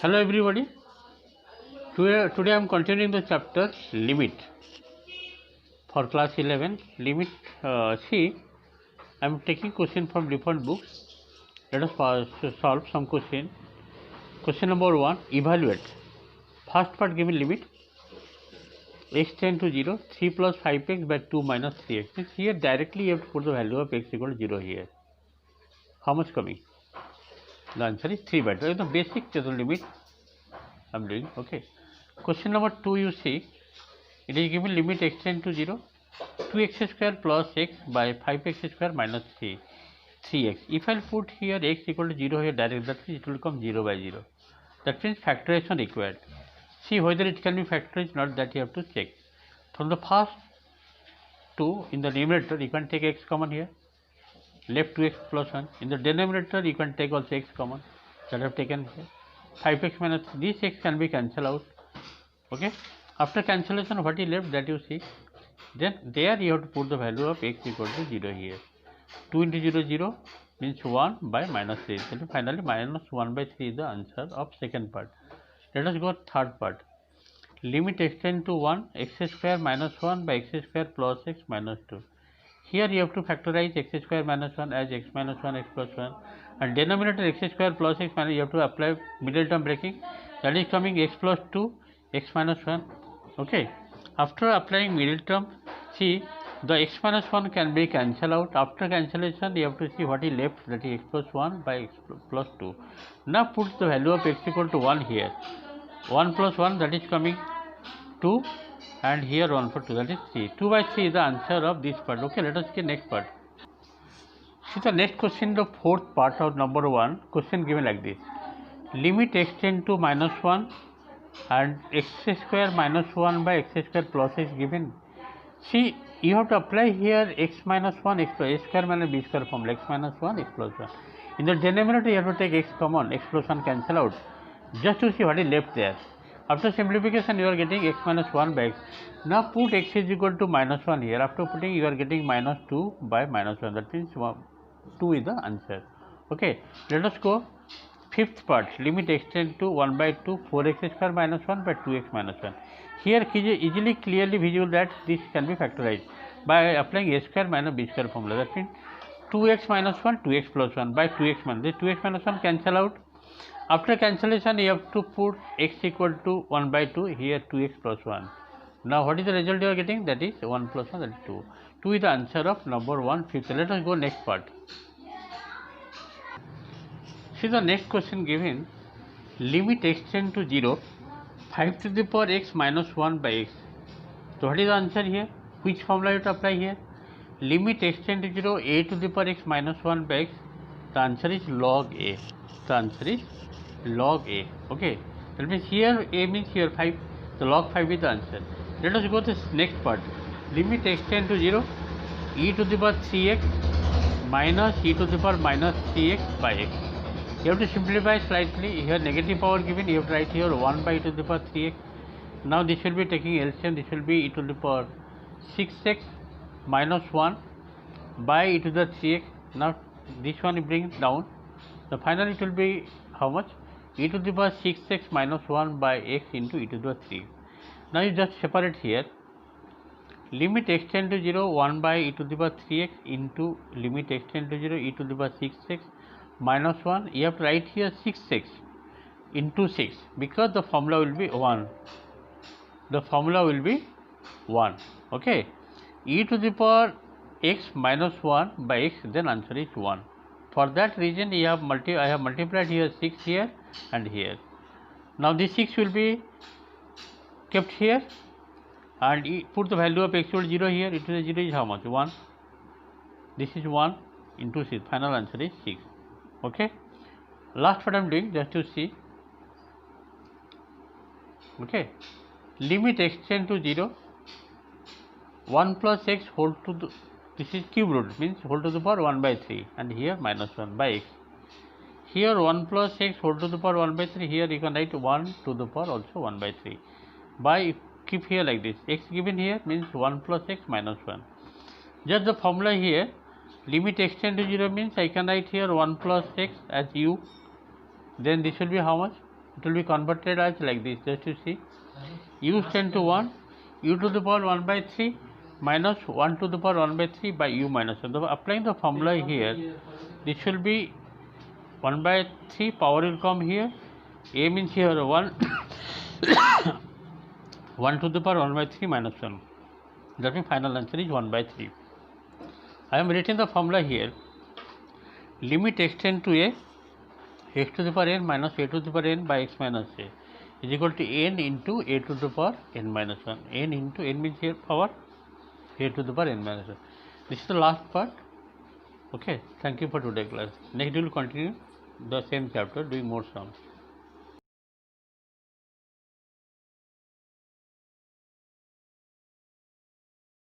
Hello everybody. Today I am continuing the chapter limit for class 11. Limit. See, I am taking question from different books. Let us solve some question. Question number 1. Evaluate. First part given limit x tend to 0, 3 plus 5x by 2 minus 3x. Means here directly you have to put the value of x equal to 0 here. How much coming? The answer is 3 by 2. The basic limit I am doing. Okay. Question number 2, you see, it is given limit x tend to 0, 2x square plus x by 5x square minus 3x. If I put here x equal to 0 here directly, that means it will come 0 by 0. That means factorization required. See whether it can be factorized or not, that you have to check. From the first 2 in the numerator, you can take x common here, left 2x plus 1. In the denominator, you can take also x common, that I have taken here. 5x minus this x can be cancelled out. Okay. After cancellation, what is left, that you see. Then there you have to put the value of x equal to 0 here. 2 into 0, 0 means 1 by minus 3. So finally minus 1 by 3 is the answer of second part. Let us go third part. Limit x tend to 1, x square minus 1 by x square plus x minus 2. Here you have to factorize x square minus 1 as x minus 1 x plus 1, and denominator x square plus x minus, you have to apply middle term breaking, that is coming x plus 2 x minus 1. Okay. After applying middle term, see the x minus 1 can be cancelled out. After cancellation, you have to see what is left, that is x plus 1 by x plus 2. Now put the value of x equal to 1 here. 1 plus 1, that is coming 2, and here 1 for 2, that is 3. 2 by 3 is the answer of this part. Okay, let us see next part. See the next question, the fourth part of number 1. Question given like this. Limit x tend to minus 1 and x square minus 1 by x square plus x given. See, you have to apply here x minus 1 x plus a square minus b square formula, x minus 1 x plus 1. In the denominator, you have to take x common, x plus 1 cancel out, just to see what is left there. After simplification, you are getting x minus 1 by x. Now put x is equal to minus 1 here. After putting, you are getting minus 2 by minus 1. That means 2 is the answer. Okay, let us go fifth part. Limit x tend to 1 by 2, 4x square minus 1 by 2x minus 1. Here easily clearly visible that this can be factorized by applying a square minus b square formula. That means 2x minus 1, 2x plus 1 by 2x minus. This 2x minus 1 cancel out. After cancellation, you have to put x equal to 1 by 2, here 2x plus 1. Now what is the result you are getting? That is 1 plus 1, that is 2. 2 is the answer of number 1 fifth. Let us go next part. See the next question given. Limit x tend to 0, 5 to the power x minus 1 by x. So what is the answer here? Which formula you have to apply here? Limit x tend to 0, a to the power x minus 1 by x. The answer is log a. The answer is log a. Okay. That means here a means here 5. So log 5 is the answer. Let us go to this next part. Limit x tend to 0, e to the power 3x minus e to the power minus 3x by x. You have to simplify slightly. Here negative power given, you have to write here 1 by e to the power 3x. Now this will be taking LCM, this will be e to the power 6x minus 1 by e to the 3x. Now this one brings down. So finally it will be how much? E to the power 6x minus 1 by x into e to the power 3. Now you just separate here. Limit x tend to 0, 1 by e to the power 3x into limit x tend to 0, e to the power 6x minus 1. You have to write here 6x into 6, because the formula will be 1. The formula will be 1. Okay. E to the power x minus 1 by x, then answer is 1. For that reason, I have multiplied here 6 here and here. Now this 6 will be kept here, and put the value of x equal to 0 here. E to the 0 is how much? 1. This is 1 into 6. Final answer is 6. Okay. Last what I am doing, just to see. Okay. Limit x tend to 0, 1 plus x whole to the, this is cube root, means whole to the power 1 by 3, and here minus 1 by x. Here 1 plus x whole to the power 1 by 3, here you can write 1 to the power also 1 by 3. By keep here like this, x given here means 1 plus x minus 1. Just the formula here, limit x tend to 0 means I can write here 1 plus x as u, then this will be how much? it will be converted as like this. Just you see, u is 10 to 1, u to the power 1 by 3 minus 1 to the power 1 by 3 by u minus 1. Applying the formula here, this will be 1 by 3, power will come here, a means here 1, 1 to the power 1 by 3 minus 1. That means final answer is 1 by 3. I am writing the formula here. Limit x tend to a, x to the power n minus a to the power n by x minus a is equal to n into a to the power n minus 1. N into n means here power a to the power n minus 1. This is the last part. Okay, thank you for today's class. Next we will continue the same chapter doing more sums.